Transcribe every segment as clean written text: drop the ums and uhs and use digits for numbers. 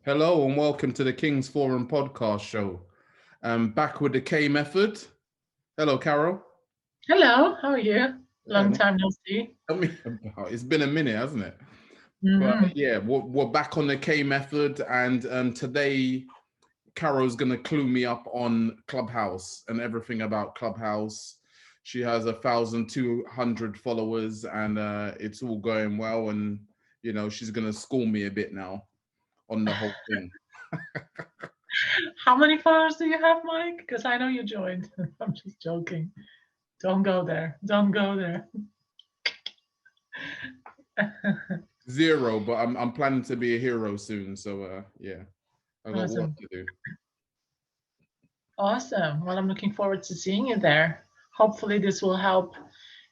Hello and welcome to the King's Forum podcast show. Back with the K method. Hello, Karo. Hello, how are you? Long time no see. It's been a minute, hasn't it? But yeah, we're back on the K method, and today Karo's going to clue me up on Clubhouse and everything about Clubhouse. She has 1,200 followers, and it's all going well. And you know, she's going to school me a bit now on the whole thing. How many followers do you have, Mike? Because I know you joined. I'm just joking. Don't go there. Don't go there. 0, but I'm planning to be a hero soon. So yeah, I got Awesome. work to do. Awesome. Well, I'm looking forward to seeing you there. Hopefully this will help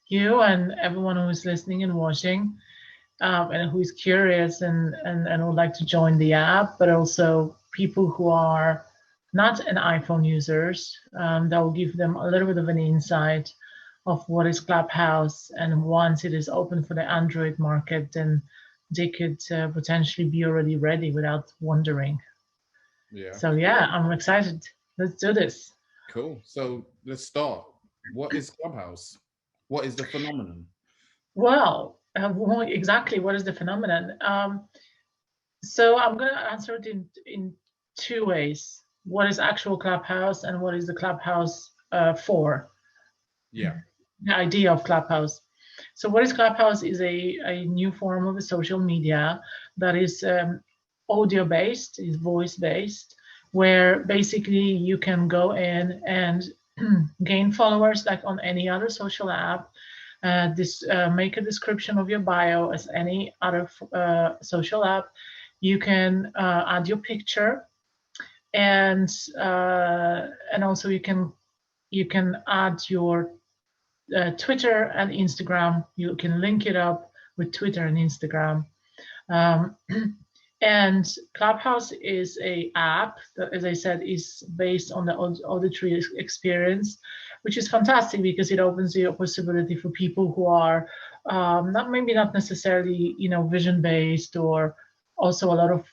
you and everyone who is listening and watching, and who is curious and would like to join the app, but also people who are not an iPhone users. That will give them a little bit of an insight of what is Clubhouse, and once it is open for the Android market, then they could potentially be already ready without wondering. Yeah. So yeah, I'm excited. Let's do this. Cool. So let's start. What is Clubhouse? What is the phenomenon? Well, exactly what is the phenomenon? So I'm going to answer it in two ways. What is actual Clubhouse and what is the Clubhouse for? Yeah. The idea of Clubhouse. So what is Clubhouse is a new form of a social media that is audio-based, is voice-based, where basically you can go in and gain followers like on any other social app. Make a description of your bio as any other social app. You can add your picture, and also you can add your Twitter and Instagram. You can link it up with Twitter and Instagram. And Clubhouse is a app that, as I said, is based on the auditory experience, which is fantastic because it opens the possibility for people who are not necessarily vision based, or also a lot of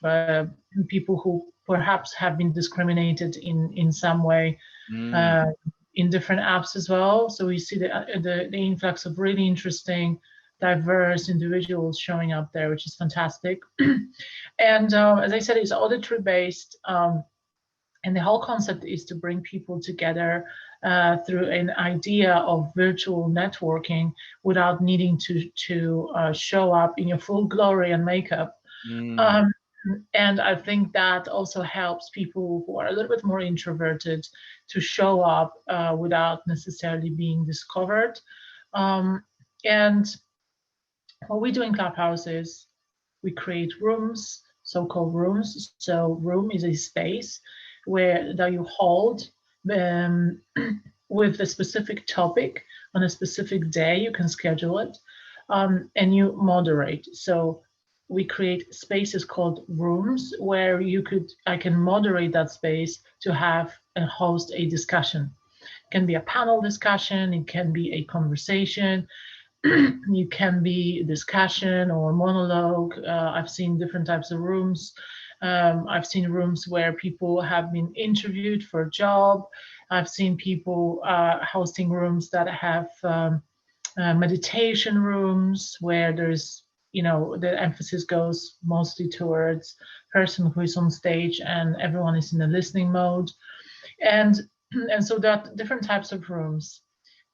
people who perhaps have been discriminated in some way in different apps as well. So we see the influx of really interesting, diverse individuals showing up there, which is fantastic. And as I said, it's auditory based, and the whole concept is to bring people together through an idea of virtual networking without needing to show up in your full glory and makeup. And I think that also helps people who are a little bit more introverted to show up without necessarily being discovered. And what we do in Clubhouse is we create rooms, so-called rooms. So room is a space that you hold with a specific topic on a specific day. You can schedule it, and you moderate. So we create spaces called rooms where I can moderate that space to have and host a discussion. It can be a panel discussion, it can be a conversation, it can be discussion or monologue. I've seen different types of rooms. I've seen rooms where people have been interviewed for a job. I've seen people hosting rooms that have meditation rooms where there's the emphasis goes mostly towards person who is on stage and everyone is in a listening mode, and so that different types of rooms.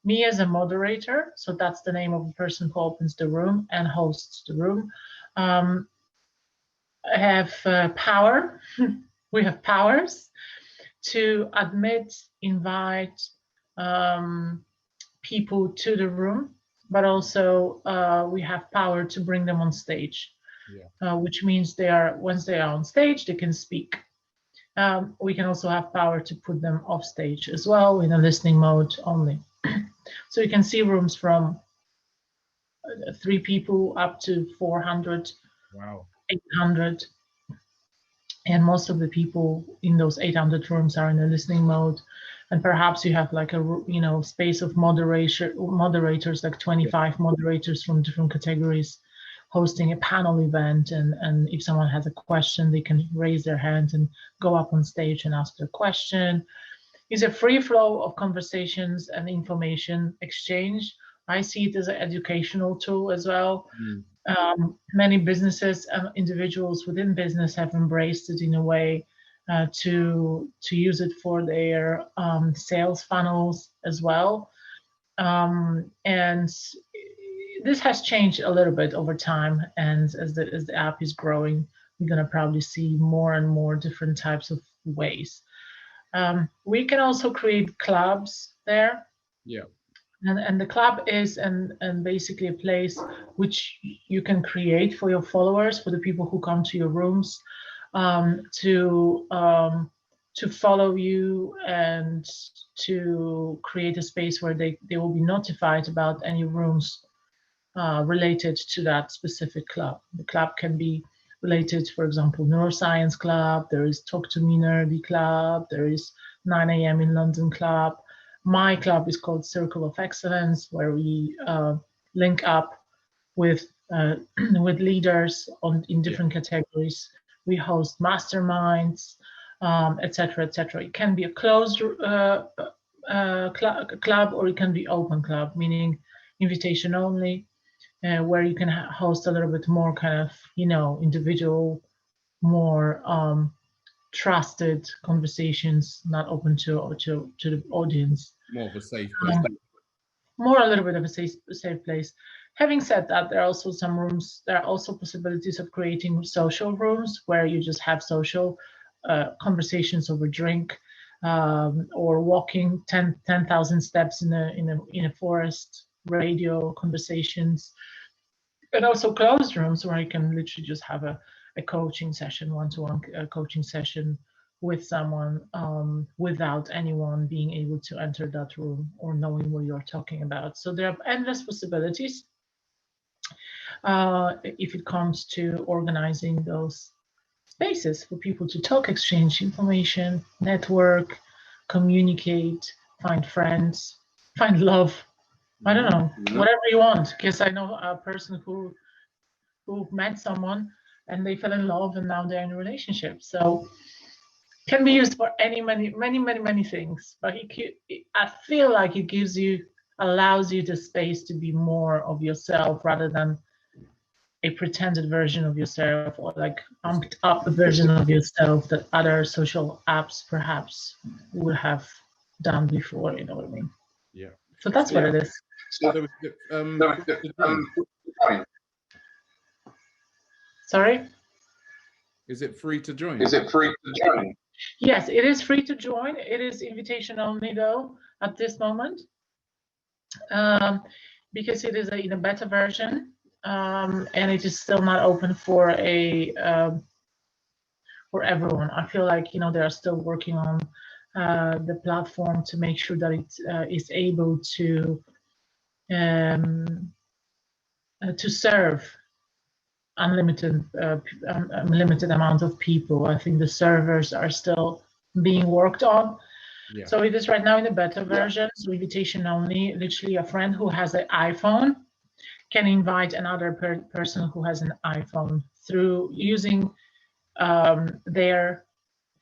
Me as a moderator, so that's the name of the person who opens the room and hosts the room, I have power. We have powers to admit, invite people to the room, but also we have power to bring them on stage, which means once they are on stage, they can speak. We can also have power to put them off stage as well in a listening mode only. So you can see rooms from 3 people up to 400, 800. And most of the people in those 800 rooms are in a listening mode. And perhaps you have like a space of moderators, like 25 moderators from different categories, hosting a panel event, and if someone has a question, they can raise their hand and go up on stage and ask their question. It's a free flow of conversations and information exchange. I see it as an educational tool as well. Many businesses and individuals within business have embraced it in a way to use it for their sales funnels as well. And this has changed a little bit over time, and as the app is growing, we're going to probably see more and more different types of ways. We can also create clubs there. Yeah. And the club is and basically a place which you can create for your followers, for the people who come to your rooms, to follow you and to create a space where they will be notified about any rooms related to that specific club. The club can be related, for example, Neuroscience Club, there is Talk to Me Nerdy Club, there is 9 a.m. in London Club. My club is called Circle of Excellence, where we link up with leaders in different categories. We host masterminds, etc., etc. It can be a closed club, or it can be open club, meaning invitation only, where you can host a little bit more kind of, individual, more trusted conversations, not open to the audience. More of a safe place. More a little bit of a safe place. Having said that, there are also some rooms. There are also possibilities of creating social rooms where you just have social conversations over drink, or walking 10,000 steps in a forest, radio conversations, and also closed rooms where you can literally just have a coaching session, one-to-one coaching session with someone, without anyone being able to enter that room or knowing what you're talking about. So there are endless possibilities if it comes to organizing those spaces for people to talk, exchange information, network, communicate, find friends, find love. I don't know, whatever you want, because I know a person who met someone and they fell in love and now they're in a relationship. So it can be used for many things. But I feel like it allows you the space to be more of yourself rather than a pretended version of yourself, or like amped up version of yourself that other social apps perhaps would have done before, you know what I mean? Yeah. So that's what it is. Sorry? Is it free to join? Yes, it is free to join. It is invitation only though at this moment, because it is in a beta version, and it is still not open for everyone. I feel like they are still working on the platform to make sure that it is able to serve unlimited amount of people. I think the servers are still being worked on. Yeah. So it is right now in the beta version, so invitation only. Literally, a friend who has an iPhone can invite another person who has an iPhone through using their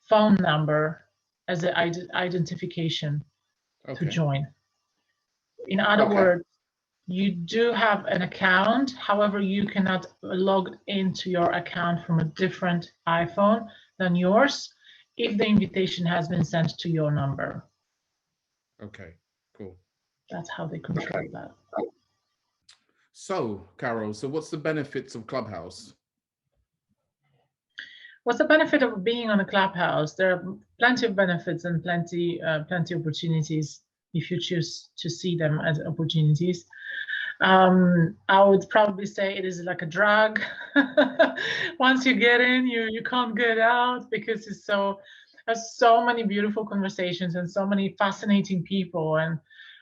phone number as an identification to join. In other words, you do have an account, however, you cannot log into your account from a different iPhone than yours if the invitation has been sent to your number. Okay, cool. That's how they control that. So, Karo, what's the benefits of Clubhouse? What's the benefit of being on a Clubhouse? There are plenty of benefits and plenty opportunities if you choose to see them as opportunities. I would probably say it is like a drug. Once you get in, you can't get out, because there's so many beautiful conversations and so many fascinating people and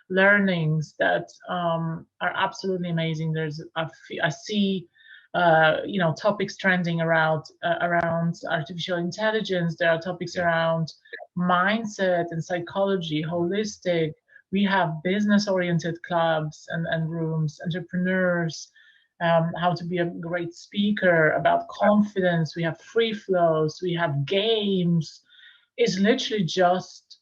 learnings that are absolutely amazing. I see topics trending around artificial intelligence. There are topics around mindset and psychology, holistic. We have business-oriented clubs and rooms, entrepreneurs, how to be a great speaker, about confidence. We have free flows, we have games. It's literally just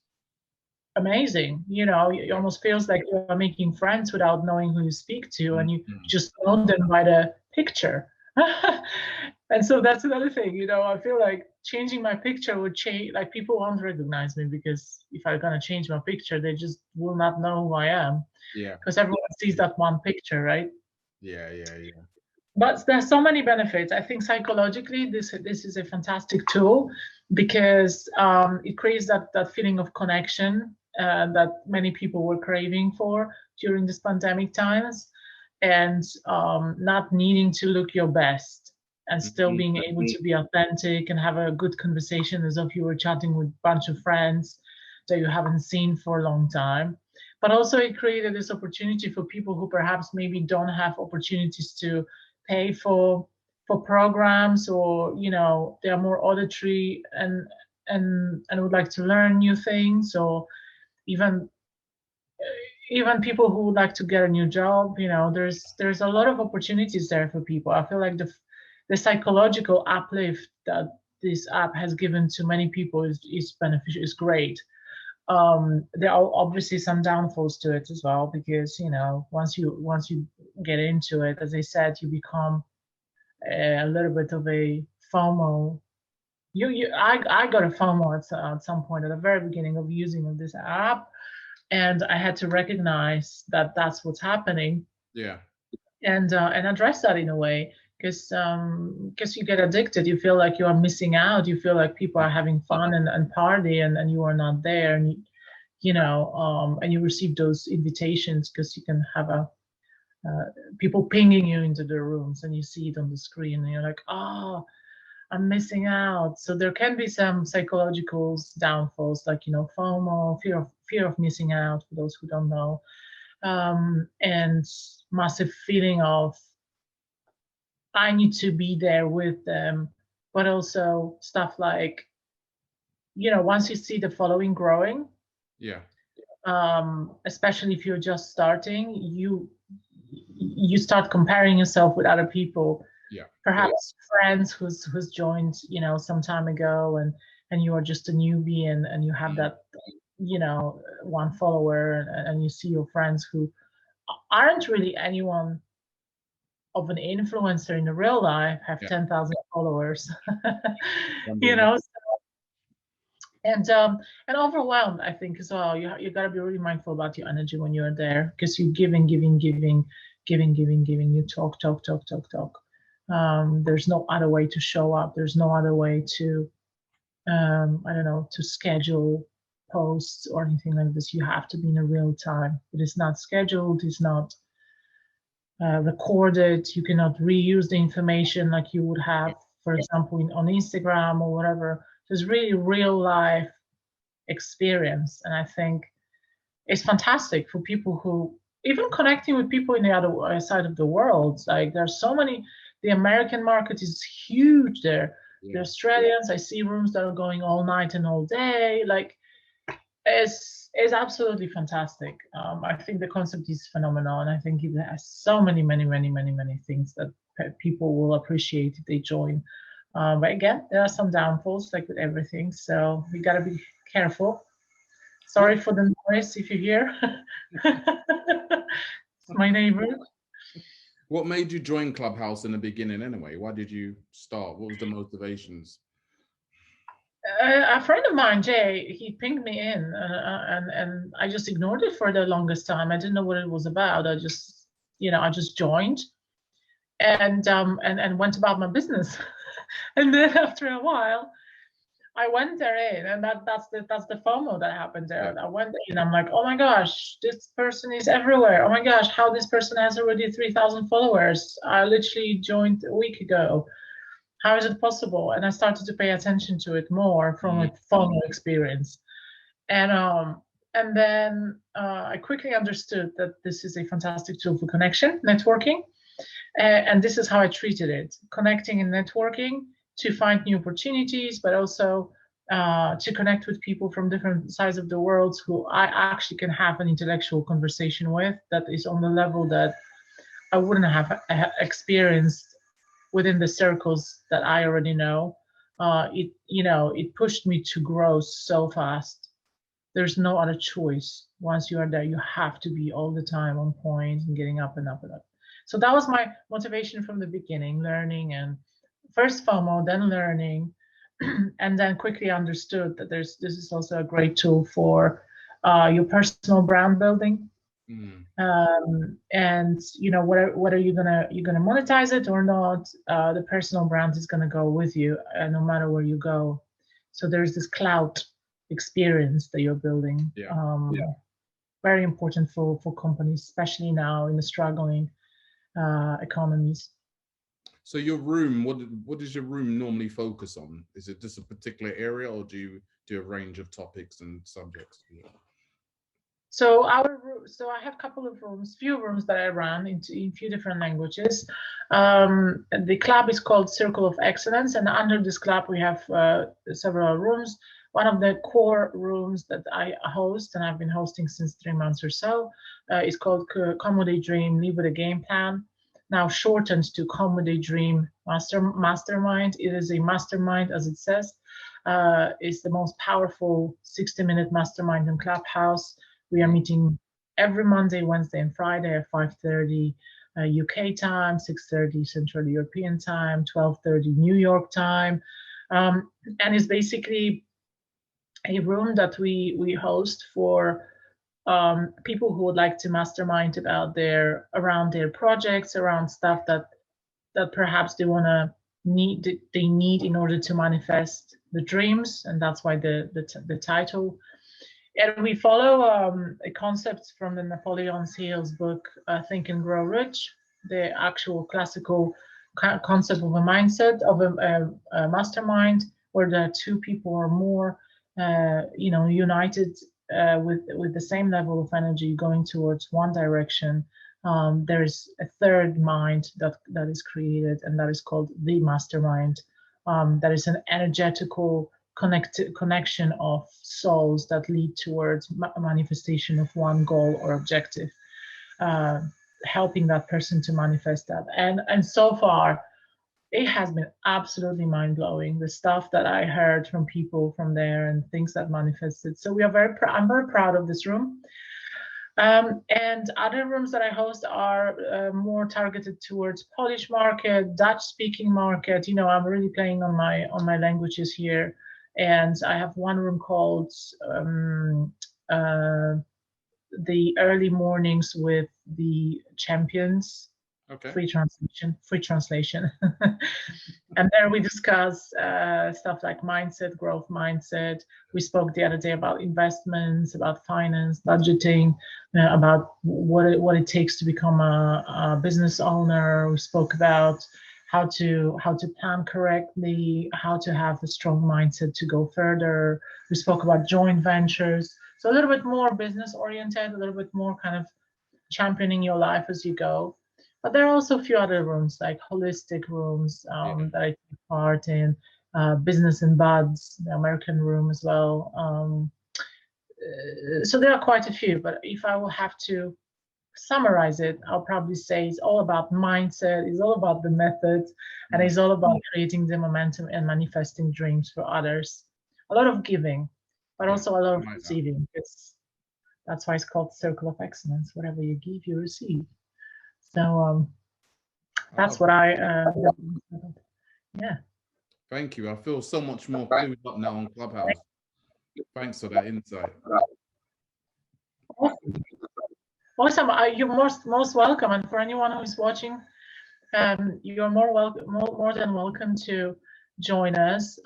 amazing. You know, it almost feels like you're making friends without knowing who you speak to, and you just know them by the picture. And so that's another thing, you know, I feel like changing my picture would change, like people won't recognize me, because if I'm gonna change my picture, they just will not know who I am. Yeah. Because everyone sees that one picture, right? Yeah. But there's so many benefits. I think psychologically, this is a fantastic tool, because it creates that feeling of connection that many people were craving for during this pandemic times, and not needing to look your best, and still being able to be authentic and have a good conversation as if you were chatting with a bunch of friends that you haven't seen for a long time. But also it created this opportunity for people who perhaps maybe don't have opportunities to pay for programs, or you know, they are more auditory and would like to learn new things, or even people who would like to get a new job. You know, there's a lot of opportunities there for people. I feel like the psychological uplift that this app has given to many people is beneficial, is great. There are obviously some downfalls to it as well, because you know, once you get into it, as I said, you become a little bit of a FOMO. I got a FOMO at some point at the very beginning of using this app, and I had to recognize that that's what's happening. Yeah. And address that in a way, because you get addicted. You feel like you are missing out. You feel like people are having fun and party, and you are not there. And you know, and you receive those invitations because you can have people pinging you into the rooms, and you see it on the screen, and you're like, oh, I'm missing out. So there can be some psychological downfalls, like, you know, FOMO, fear of missing out, for those who don't know, and massive feeling of I need to be there with them, but also stuff like, you know, once you see the following growing, Yeah. especially if you're just starting, you start comparing yourself with other people. Yeah. Perhaps friends who's joined, you know, some time ago, and you are just a newbie, and you have that, you know, one follower, and you see your friends who aren't really anyone of an influencer in the real life have 10,000 followers. You know, and overwhelmed, I think, as well. You got to be really mindful about your energy when you're there, because you giving. You talk. There's no other way to show up. There's no other way to I don't know, to schedule posts or anything like this. You have to be in a real time. It is not scheduled. It's not recorded. You cannot reuse the information like you would have, for example, on Instagram or whatever. There's really real life experience, and I think it's fantastic for people who even connecting with people in the other side of the world. Like, there's so many. The American market is huge there. The Australians, I see rooms that are going all night and all day. Like, it's absolutely fantastic. I think the concept is phenomenal, and I think it has so many things that people will appreciate if they join. But again, there are some downfalls, like with everything, so we got to be careful. Sorry for the noise if you hear. It's my neighbor. What made you join Clubhouse in the beginning anyway? Why did you start? What was the motivations? A friend of mine, Jay, he pinged me in, and I just ignored it for the longest time. I didn't know what it was about. I just joined, and went about my business. And then after a while, I went there in, and that's the FOMO that happened there. I went in, I'm like, oh my gosh, this person is everywhere. Oh my gosh, how this person has already 3,000 followers. I literally joined a week ago. How is it possible? And I started to pay attention to it more from a FOMO experience. And then I quickly understood that this is a fantastic tool for connection, networking. And this is how I treated it: connecting and networking to find new opportunities, but also to connect with people from different sides of the world who I actually can have an intellectual conversation with that is on the level that I wouldn't have experienced within the circles that I already know. It pushed me to grow so fast. There's no other choice. Once you are there, you have to be all the time on point and getting up and up and up. So that was my motivation from the beginning, learning, and first FOMO, then learning, and then quickly understood that this is also a great tool for your personal brand building. And whether you're gonna monetize it or not, the personal brand is gonna go with you no matter where you go. So there's this cloud experience that you're building. Very important for companies, especially now in the struggling economies. So your room, what does your room normally focus on? Is it just a particular area, or do you do a range of topics and subjects? So I have a couple of rooms, few rooms that I run in few different languages. The club is called Circle of Excellence, and under this club we have several rooms. One of the core rooms that I host, and I've been hosting since 3 months or so, is called Comedy Dream, Live with a Game Plan. Now shortened to Comedy Dream Mastermind. It is a mastermind, as it says. It's the most powerful 60-minute mastermind in Clubhouse. We are meeting every Monday, Wednesday, and Friday at 5:30 UK time, 6:30 Central European time, 12:30 New York time, and it's basically a room that we host for people who would like to mastermind about around their projects, around stuff that perhaps they need in order to manifest the dreams, and that's why the title. And we follow a concept from the Napoleon Hill's book, Think and Grow Rich, the actual classical concept of a mindset, of a mastermind, where there are two people or more, united with the same level of energy going towards one direction. There's a third mind that is created, and that is called the mastermind. That is an energetical connection of souls that lead towards manifestation of one goal or objective, helping that person to manifest that. And so far, it has been absolutely mind-blowing, the stuff that I heard from people from there and things that manifested. So I'm very proud of this room. And other rooms that I host are more targeted towards Polish market, Dutch-speaking market. I'm really playing on my languages here. And I have one room called the early mornings with the champions. Okay. Free translation. And there we discuss stuff like mindset, growth mindset. We spoke the other day about investments, about finance, budgeting, about what it takes to become a business owner. We spoke about how to plan correctly, how to have a strong mindset to go further. We spoke about joint ventures. So a little bit more business oriented, a little bit more kind of championing your life as you go. But there are also a few other rooms, like holistic rooms that I take part in, Business and Buds, the American room as well. So there are quite a few, but if I will have to summarize it, I'll probably say it's all about mindset, it's all about the methods, and it's all about creating the momentum and manifesting dreams for others. A lot of giving, but also a lot of receiving. That's why it's called Circle of Excellence. Whatever you give, you receive. So that's what yeah. Thank you. I feel so much more clued up now on Clubhouse. Thanks for that insight. Awesome. You're most welcome. And for anyone who's watching, you're more than welcome to join us.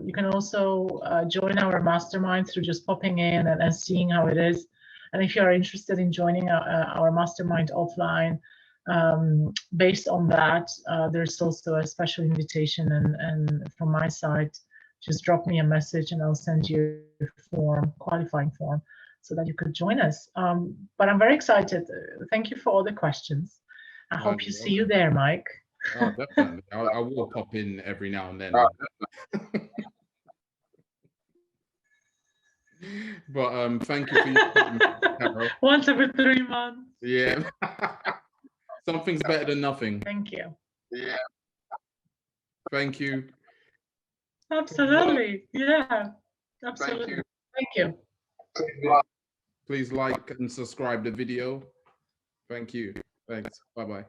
You can also join our mastermind through just popping in and seeing how it is. And if you are interested in joining our mastermind offline, based on that, there's also a special invitation, and from my side, just drop me a message and I'll send you a qualifying form, so that you could join us. But I'm very excited. Thank you for all the questions. I hope to see you there, Mike. Oh, definitely. I will pop in every now and then. But thank you for your time, Karo. Once every 3 months. Yeah. Something's better than nothing. Thank you. Yeah. Thank you. Absolutely. Yeah. Absolutely. Thank you. Please like and subscribe the video. Thank you. Thanks. Bye-bye.